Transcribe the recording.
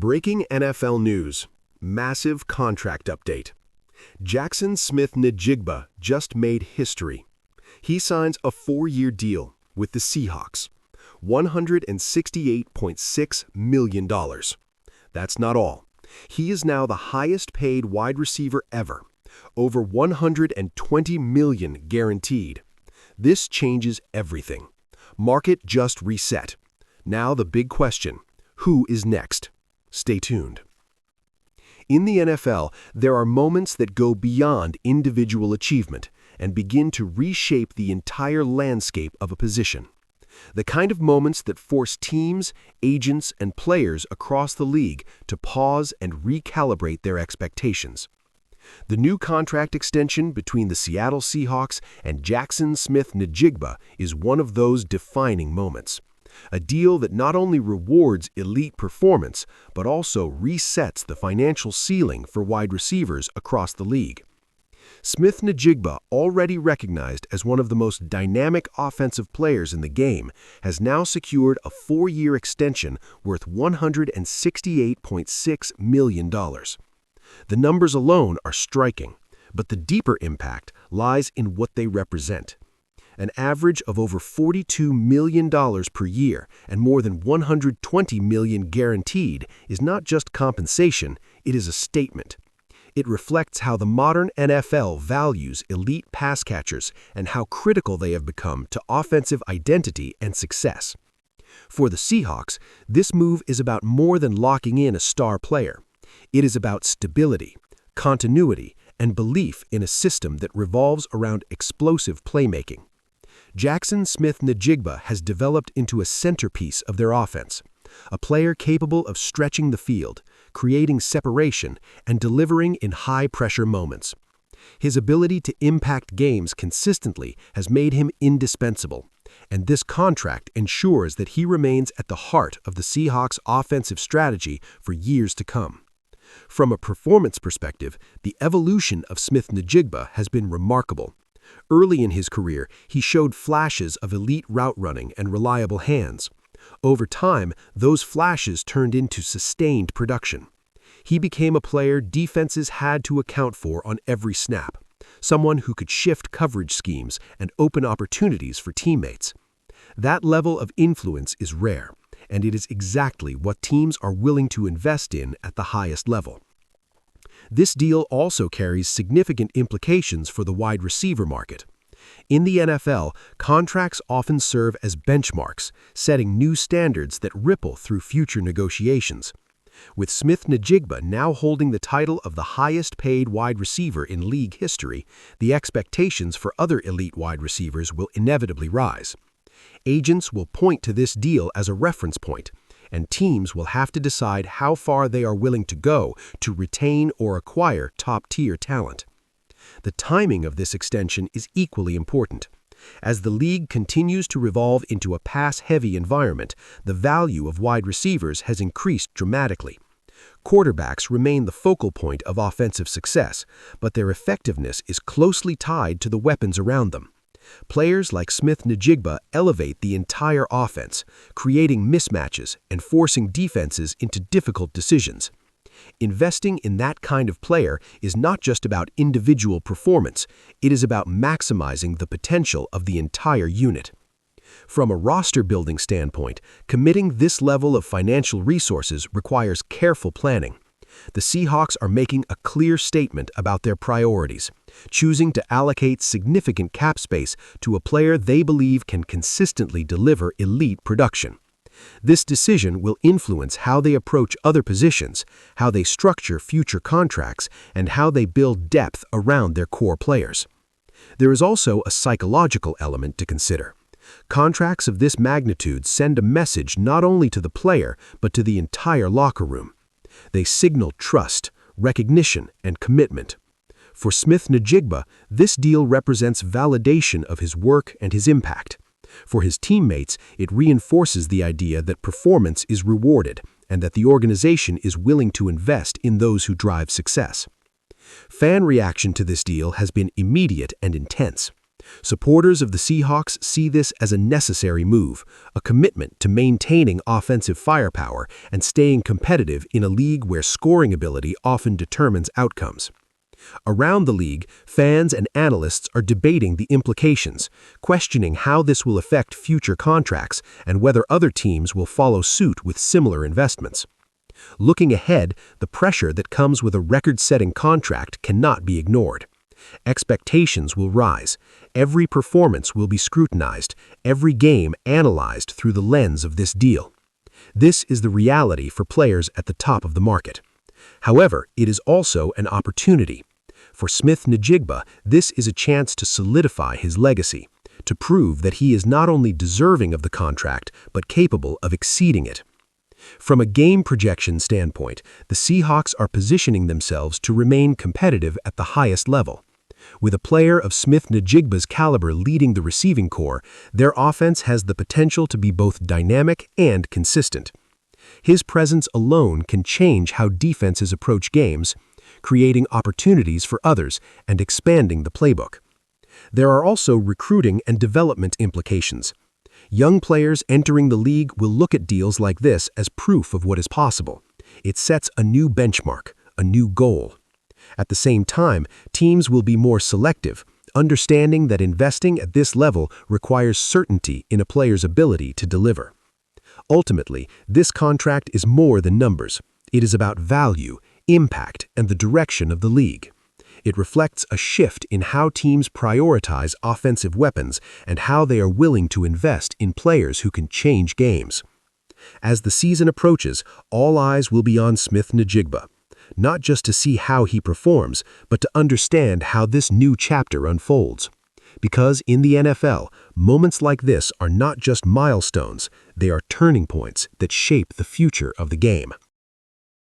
Breaking NFL news. Massive contract update. Jaxon Njigba just made history. He signs a 4-year deal with the Seahawks. $168.6 million. That's not all. He is now the highest paid wide receiver ever. Over $120 million guaranteed. This changes everything. Market just reset. Now the big question, who is next? Stay tuned. In the NFL, there are moments that go beyond individual achievement and begin to reshape the entire landscape of a position. The kind of moments that force teams, agents, and players across the league to pause and recalibrate their expectations. The new contract extension between the Seattle Seahawks and Jaxon Njigba is one of those defining moments. A deal that not only rewards elite performance, but also resets the financial ceiling for wide receivers across the league. Njigba, already recognized as one of the most dynamic offensive players in the game, has now secured a 4-year extension worth $168.6 million. The numbers alone are striking, but the deeper impact lies in what they represent. An average of over $42 million per year and more than $120 million guaranteed is not just compensation, it is a statement. It reflects how the modern NFL values elite pass catchers and how critical they have become to offensive identity and success. For the Seahawks, this move is about more than locking in a star player. It is about stability, continuity, and belief in a system that revolves around explosive playmaking. Jaxon Njigba has developed into a centerpiece of their offense, a player capable of stretching the field, creating separation, and delivering in high-pressure moments. His ability to impact games consistently has made him indispensable, and this contract ensures that he remains at the heart of the Seahawks' offensive strategy for years to come. From a performance perspective, the evolution of Njigba has been remarkable. Early in his career, he showed flashes of elite route running and reliable hands. Over time, those flashes turned into sustained production. He became a player defenses had to account for on every snap, someone who could shift coverage schemes and open opportunities for teammates. That level of influence is rare, and it is exactly what teams are willing to invest in at the highest level. This deal also carries significant implications for the wide receiver market. In the NFL, contracts often serve as benchmarks, setting new standards that ripple through future negotiations. With Njigba now holding the title of the highest-paid wide receiver in league history, the expectations for other elite wide receivers will inevitably rise. Agents will point to this deal as a reference point, and teams will have to decide how far they are willing to go to retain or acquire top-tier talent. The timing of this extension is equally important. As the league continues to revolve into a pass-heavy environment, the value of wide receivers has increased dramatically. Quarterbacks remain the focal point of offensive success, but their effectiveness is closely tied to the weapons around them. Players like Njigba elevate the entire offense, creating mismatches and forcing defenses into difficult decisions. Investing in that kind of player is not just about individual performance, it is about maximizing the potential of the entire unit. From a roster-building standpoint, committing this level of financial resources requires careful planning. The Seahawks are making a clear statement about their priorities, choosing to allocate significant cap space to a player they believe can consistently deliver elite production. This decision will influence how they approach other positions, how they structure future contracts, and how they build depth around their core players. There is also a psychological element to consider. Contracts of this magnitude send a message not only to the player, but to the entire locker room. They signal trust, recognition, and commitment. For Njigba, this deal represents validation of his work and his impact. For his teammates, it reinforces the idea that performance is rewarded and that the organization is willing to invest in those who drive success. Fan reaction to this deal has been immediate and intense. Supporters of the Seahawks see this as a necessary move, a commitment to maintaining offensive firepower and staying competitive in a league where scoring ability often determines outcomes. Around the league, fans and analysts are debating the implications, questioning how this will affect future contracts and whether other teams will follow suit with similar investments. Looking ahead, the pressure that comes with a record-setting contract cannot be ignored. Expectations will rise. Every performance will be scrutinized, every game analyzed through the lens of this deal. This is the reality for players at the top of the market. However, it is also an opportunity. For Njigba, this is a chance to solidify his legacy, to prove that he is not only deserving of the contract, but capable of exceeding it. From a game projection standpoint, the Seahawks are positioning themselves to remain competitive at the highest level. With a player of Njigba's caliber leading the receiving corps, their offense has the potential to be both dynamic and consistent. His presence alone can change how defenses approach games, creating opportunities for others and expanding the playbook. There are also recruiting and development implications. Young players entering the league will look at deals like this as proof of what is possible. It sets a new benchmark, a new goal. At the same time, teams will be more selective, understanding that investing at this level requires certainty in a player's ability to deliver. Ultimately, this contract is more than numbers. It is about value, impact, and the direction of the league. It reflects a shift in how teams prioritize offensive weapons and how they are willing to invest in players who can change games. As the season approaches, all eyes will be on Njigba, not just to see how he performs, but to understand how this new chapter unfolds. Because in the NFL, moments like this are not just milestones, they are turning points that shape the future of the game.